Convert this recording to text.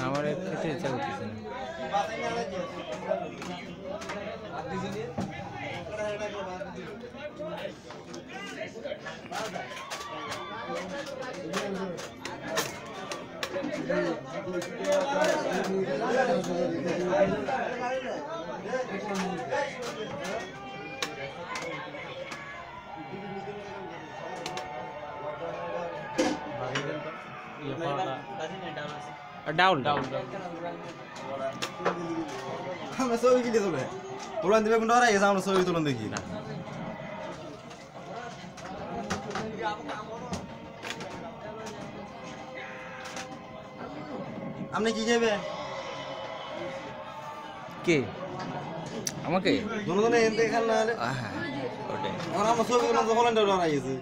আমার খেতে ইচ্ছা করতেছে না। ডাউন ডাউন আমরা ছবি কিনে তোলে তোলা দিবে কোনটা আর এসে আমরা ছবি তুলন দেখি না আপনি কি খাবে কে আমাকে দুজনে এনতে খান না হলে হ্যাঁ ওটাই আমরা ছবি তুলন তো হল্যান্ডে আর আইছে